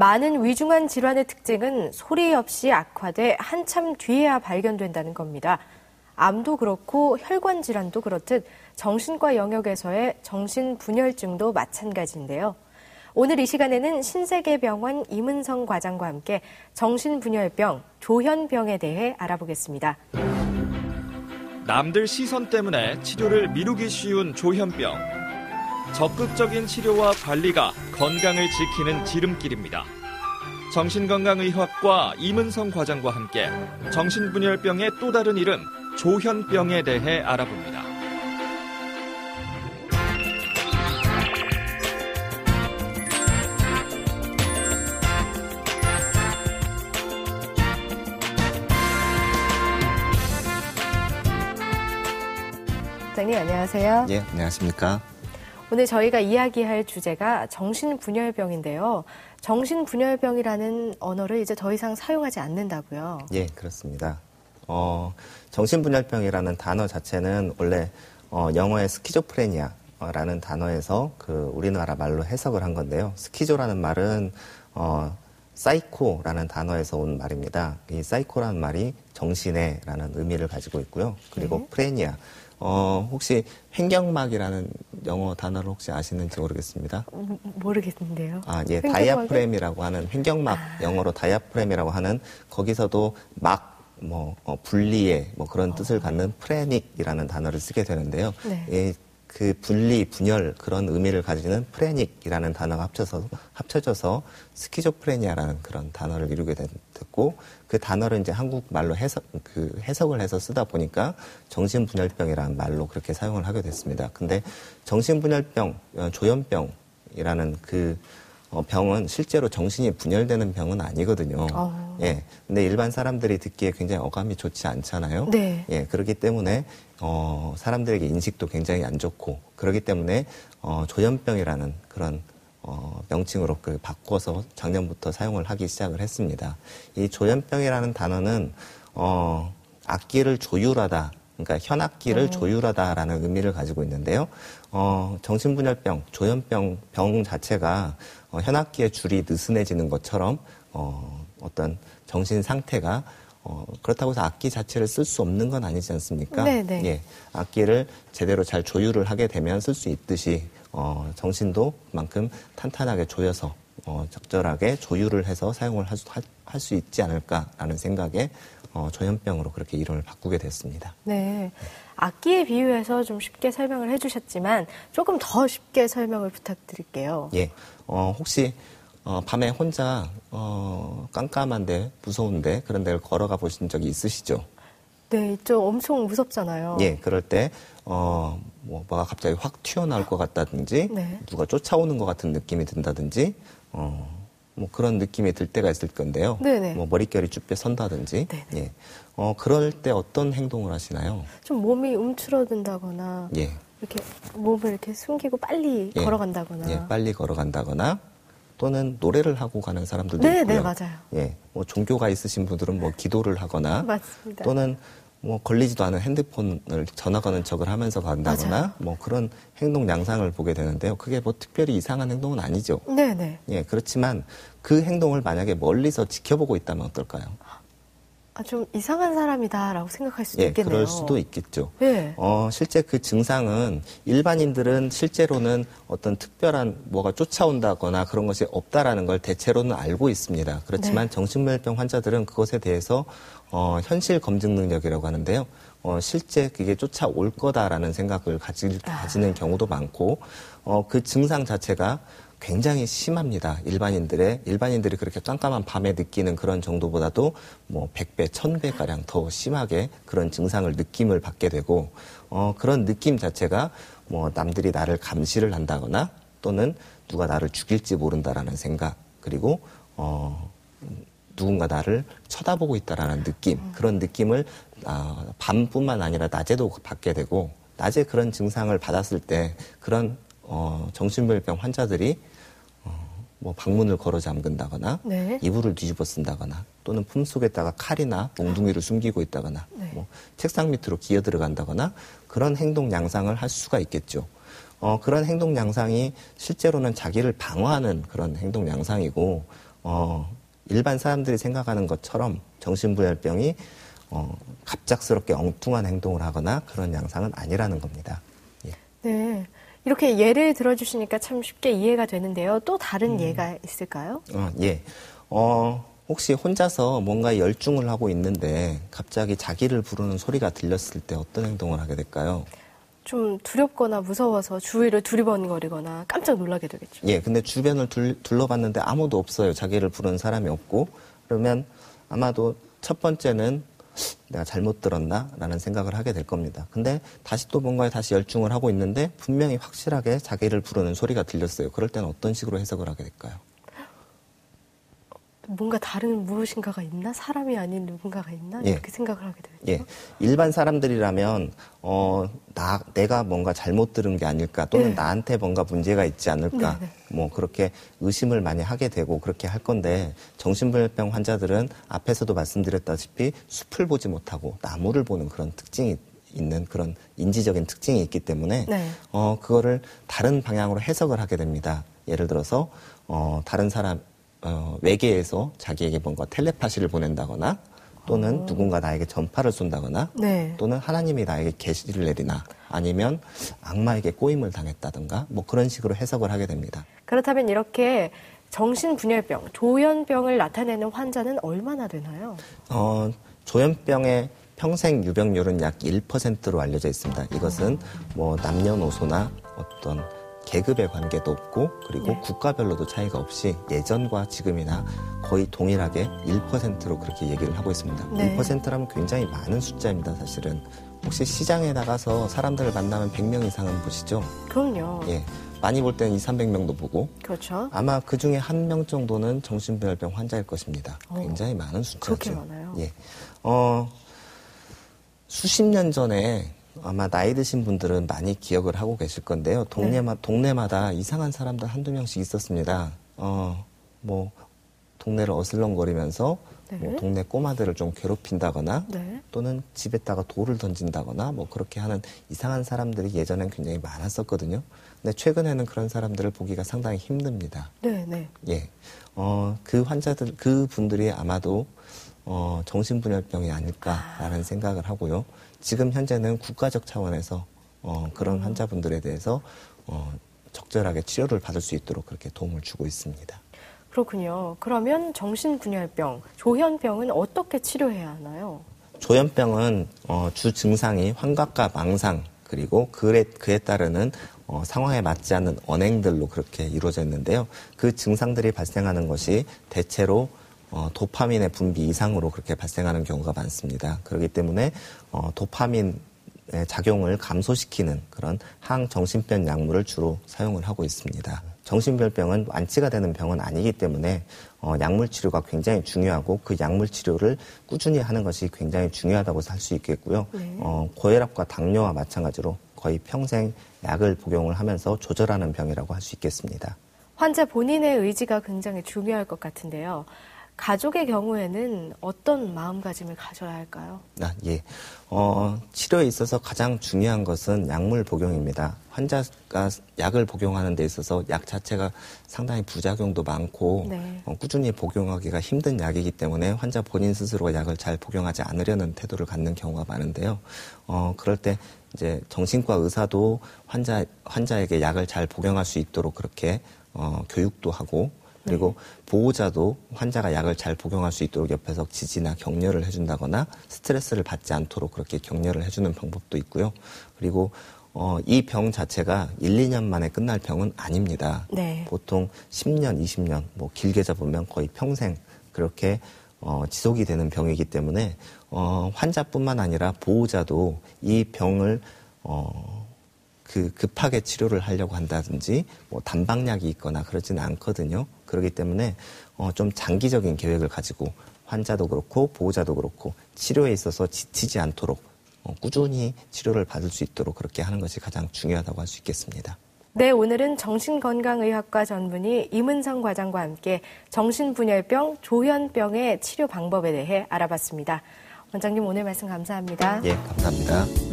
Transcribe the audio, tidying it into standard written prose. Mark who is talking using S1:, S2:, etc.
S1: 많은 위중한 질환의 특징은 소리 없이 악화돼 한참 뒤에야 발견된다는 겁니다. 암도 그렇고 혈관 질환도 그렇듯 정신과 영역에서의 정신분열증도 마찬가지인데요. 오늘 이 시간에는 신세계병원 임은성 과장과 함께 정신분열병, 조현병에 대해 알아보겠습니다.
S2: 남들 시선 때문에 치료를 미루기 쉬운 조현병. 적극적인 치료와 관리가 건강을 지키는 지름길입니다. 정신건강의학과 임은성 과장과 함께 정신분열병의 또 다른 이름 조현병에 대해 알아봅니다.
S1: 과장님 안녕하세요.
S3: 예, 안녕하십니까.
S1: 오늘 저희가 이야기할 주제가 정신분열병인데요. 정신분열병이라는 언어를 이제 더 이상 사용하지 않는다고요?
S3: 예, 그렇습니다. 정신분열병이라는 단어 자체는 원래 영어의 스키조프레니아라는 단어에서 우리나라 말로 해석을 한 건데요. 스키조라는 말은 사이코라는 단어에서 온 말입니다. 이 사이코라는 말이 정신에라는 의미를 가지고 있고요. 그리고 네. 프레니아. 혹시 횡격막이라는 영어 단어를 혹시 아시는지 모르겠습니다.
S1: 모르겠는데요.
S3: 예, 다이아프렘이라고 하는 횡격막, 영어로 다이아프렘이라고 하는 거기서도 분리의 그런 뜻을 갖는 프레닉이라는 단어를 쓰게 되는데요. 네. 그 분리, 분열 그런 의미를 가지는 프레닉이라는 단어가 합쳐져서 스키조프레니아라는 그런 단어를 이루게 됐고 그 단어를 이제 한국말로 해석을 해서 쓰다 보니까 정신분열병이라는 말로 그렇게 사용을 하게 됐습니다. 근데 정신분열병, 조현병이라는 병은 실제로 정신이 분열되는 병은 아니거든요. 예. 근데 일반 사람들이 듣기에 굉장히 어감이 좋지 않잖아요. 네. 예. 그렇기 때문에, 사람들에게 인식도 굉장히 안 좋고, 그렇기 때문에, 조현병이라는 그런, 명칭으로 바꿔서 작년부터 사용을 하기 시작을 했습니다. 이 조현병이라는 단어는, 악기를 조율하다, 그러니까 현악기를 조율하다라는 의미를 가지고 있는데요. 정신분열병, 조현병 자체가 현악기의 줄이 느슨해지는 것처럼 어떤 정신 상태가 그렇다고 해서 악기 자체를 쓸 수 없는 건 아니지 않습니까? 네네. 예, 악기를 제대로 잘 조율을 하게 되면 쓸 수 있듯이 정신도 그만큼 탄탄하게 조여서 적절하게 조율을 해서 사용을 할 수 있지 않을까라는 생각에 조현병으로 그렇게 이름을 바꾸게 됐습니다.
S1: 네, 악기에 비유해서 좀 쉽게 설명을 해주셨지만 조금 더 쉽게 설명을 부탁드릴게요.
S3: 예, 혹시 밤에 혼자 깜깜한데 무서운데 그런 데를 걸어가 보신 적이 있으시죠?
S1: 네, 있죠. 엄청 무섭잖아요.
S3: 예, 그럴 때 뭐가 갑자기 확 튀어나올 것 같다든지
S1: 네.
S3: 누가 쫓아오는 것 같은 느낌이 든다든지 그런 느낌이 들 때가 있을 건데요. 네네. 머릿결이 쭈뼛 선다든지. 네네. 예. 그럴 때 어떤 행동을 하시나요?
S1: 좀 몸이 움츠러든다거나.
S3: 예.
S1: 이렇게 몸을 이렇게 숨기고 빨리 걸어간다거나.
S3: 예, 빨리 걸어간다거나 또는 노래를 하고 가는 사람들도
S1: 네,
S3: 있고요.
S1: 네, 맞아요.
S3: 예. 종교가 있으신 분들은 기도를 하거나.
S1: 맞습니다.
S3: 또는 걸리지도 않은 핸드폰을 전화 거는 척을 하면서 간다거나 그런 행동 양상을 보게 되는데요. 그게 특별히 이상한 행동은 아니죠.
S1: 네네.
S3: 예, 그렇지만 그 행동을 만약에 멀리서 지켜보고 있다면 어떨까요?
S1: 좀 이상한 사람이다라고 생각할 수도 있겠네요.
S3: 그럴 수도 있겠죠.
S1: 네.
S3: 실제 그 증상은 일반인들은 실제로는 어떤 특별한 뭐가 쫓아온다거나 그런 것이 없다라는 걸 대체로는 알고 있습니다. 그렇지만 네. 정신분열병 환자들은 그것에 대해서 현실 검증 능력이라고 하는데요. 실제 그게 쫓아올 거다라는 생각을 가지는 경우도 많고, 그 증상 자체가 굉장히 심합니다. 일반인들이 그렇게 깜깜한 밤에 느끼는 그런 정도보다도 100배, 1000배가량 더 심하게 그런 느낌을 받게 되고, 그런 느낌 자체가 남들이 나를 감시를 한다거나 또는 누가 나를 죽일지 모른다라는 생각, 그리고, 누군가 나를 쳐다보고 있다라는 느낌, 그런 느낌을 밤뿐만 아니라 낮에도 받게 되고, 낮에 그런 증상을 받았을 때 그런 정신분열병 환자들이 방문을 걸어 잠근다거나 네. 이불을 뒤집어 쓴다거나 또는 품속에다가 칼이나 몽둥이를 숨기고 있다거나 네. 책상 밑으로 기어 들어간다거나 그런 행동 양상을 할 수가 있겠죠. 그런 행동 양상이 실제로는 자기를 방어하는 그런 행동 양상이고 일반 사람들이 생각하는 것처럼 정신분열병이 갑작스럽게 엉뚱한 행동을 하거나 그런 양상은 아니라는 겁니다. 예.
S1: 네. 이렇게 예를 들어주시니까 참 쉽게 이해가 되는데요. 또 다른 예가 있을까요?
S3: 예. 혹시 혼자서 뭔가 열중을 하고 있는데 갑자기 자기를 부르는 소리가 들렸을 때 어떤 행동을 하게 될까요?
S1: 좀 두렵거나 무서워서 주위를 두리번거리거나 깜짝 놀라게 되겠죠.
S3: 예, 근데 주변을 둘러봤는데 아무도 없어요. 자기를 부르는 사람이 없고. 그러면 아마도 첫 번째는 내가 잘못 들었나? 라는 생각을 하게 될 겁니다. 근데 다시 또 뭔가에 다시 열중을 하고 있는데 분명히 확실하게 자기를 부르는 소리가 들렸어요. 그럴 때는 어떤 식으로 해석을 하게 될까요?
S1: 뭔가 다른 무엇인가가 있나? 사람이 아닌 누군가가 있나?
S3: 예.
S1: 이렇게 생각을 하게 되겠죠.
S3: 예. 일반 사람들이라면 내가 뭔가 잘못 들은 게 아닐까 또는
S1: 네.
S3: 나한테 뭔가 문제가 있지 않을까
S1: 네.
S3: 뭐 그렇게 의심을 많이 하게 되고 그렇게 할 건데 정신분열병 환자들은 앞에서도 말씀드렸다시피 숲을 보지 못하고 나무를 보는 그런 특징이 있는 그런 인지적인 특징이 있기 때문에
S1: 네.
S3: 그거를 다른 방향으로 해석을 하게 됩니다. 예를 들어서 다른 사람 외계에서 자기에게 뭔가 텔레파시를 보낸다거나 또는 누군가 나에게 전파를 쏜다거나
S1: 네.
S3: 또는 하나님이 나에게 계시를 내리나 아니면 악마에게 꼬임을 당했다든가 뭐 그런 식으로 해석을 하게 됩니다.
S1: 그렇다면 이렇게 정신분열병, 조현병을 나타내는 환자는 얼마나 되나요?
S3: 조현병의 평생 유병률은 약 1%로 알려져 있습니다. 이것은 뭐 남녀노소나 어떤 계급의 관계도 없고 그리고
S1: 네.
S3: 국가별로도 차이가 없이 예전과 지금이나 거의 동일하게 1%로 그렇게 얘기를 하고 있습니다.
S1: 네.
S3: 1%라면 굉장히 많은 숫자입니다, 사실은. 혹시 시장에 나가서 사람들을 만나면 100명 이상은 보시죠?
S1: 그럼요.
S3: 예. 많이 볼 때는 200~300명도 보고
S1: 그렇죠.
S3: 아마 그 중에 1명 정도는 정신분열병 환자일 것입니다. 굉장히 많은 숫자죠.
S1: 그렇게 많아요?
S3: 예. 수십 년 전에 아마 나이 드신 분들은 많이 기억을 하고 계실 건데요. 동네마다 이상한 사람들 한두 명씩 있었습니다. 뭐 동네를 어슬렁거리면서
S1: 네.
S3: 뭐 동네 꼬마들을 좀 괴롭힌다거나
S1: 네.
S3: 또는 집에다가 돌을 던진다거나 뭐 그렇게 하는 이상한 사람들이 예전엔 굉장히 많았었거든요. 근데 최근에는 그런 사람들을 보기가 상당히 힘듭니다.
S1: 네, 네.
S3: 예. 그 분들이 아마도 정신분열병이 아닐까라는 생각을 하고요. 지금 현재는 국가적 차원에서 그런 환자분들에 대해서 적절하게 치료를 받을 수 있도록 그렇게 도움을 주고 있습니다.
S1: 그렇군요. 그러면 정신분열병, 조현병은 어떻게 치료해야 하나요?
S3: 조현병은 주 증상이 환각과 망상 그리고 그에 따르는 상황에 맞지 않는 언행들로 그렇게 이루어져 있는데요. 그 증상들이 발생하는 것이 대체로 도파민의 분비 이상으로 그렇게 발생하는 경우가 많습니다. 그렇기 때문에 도파민의 작용을 감소시키는 그런 항정신병 약물을 주로 사용을 하고 있습니다. 정신분열병은 완치가 되는 병은 아니기 때문에 약물 치료가 굉장히 중요하고 그 약물 치료를 꾸준히 하는 것이 굉장히 중요하다고 할 수 있겠고요.
S1: 네.
S3: 고혈압과 당뇨와 마찬가지로 거의 평생 약을 복용을 하면서 조절하는 병이라고 할 수 있겠습니다.
S1: 환자 본인의 의지가 굉장히 중요할 것 같은데요. 가족의 경우에는 어떤 마음가짐을 가져야 할까요?
S3: 예. 치료에 있어서 가장 중요한 것은 약물 복용입니다. 환자가 약을 복용하는 데 있어서 약 자체가 상당히 부작용도 많고
S1: 네.
S3: 꾸준히 복용하기가 힘든 약이기 때문에 환자 본인 스스로 약을 잘 복용하지 않으려는 태도를 갖는 경우가 많은데요. 그럴 때 이제 정신과 의사도 환자에게 약을 잘 복용할 수 있도록 그렇게 교육도 하고 그리고 보호자도 환자가 약을 잘 복용할 수 있도록 옆에서 지지나 격려를 해준다거나 스트레스를 받지 않도록 그렇게 격려를 해주는 방법도 있고요. 그리고 이 병 자체가 1, 2년 만에 끝날 병은 아닙니다.
S1: 네.
S3: 보통 10년, 20년, 뭐 길게 잡으면 거의 평생 그렇게 지속이 되는 병이기 때문에 환자뿐만 아니라 보호자도 이 병을 급하게 치료를 하려고 한다든지 뭐 단방약이 있거나 그러지는 않거든요. 그렇기 때문에 좀 장기적인 계획을 가지고 환자도 그렇고 보호자도 그렇고 치료에 있어서 지치지 않도록 꾸준히 치료를 받을 수 있도록 그렇게 하는 것이 가장 중요하다고 할 수 있겠습니다.
S1: 네, 오늘은 정신건강의학과 전문의 임은성 과장과 함께 정신분열병, 조현병의 치료 방법에 대해 알아봤습니다. 원장님 오늘 말씀 감사합니다.
S3: 예, 감사합니다.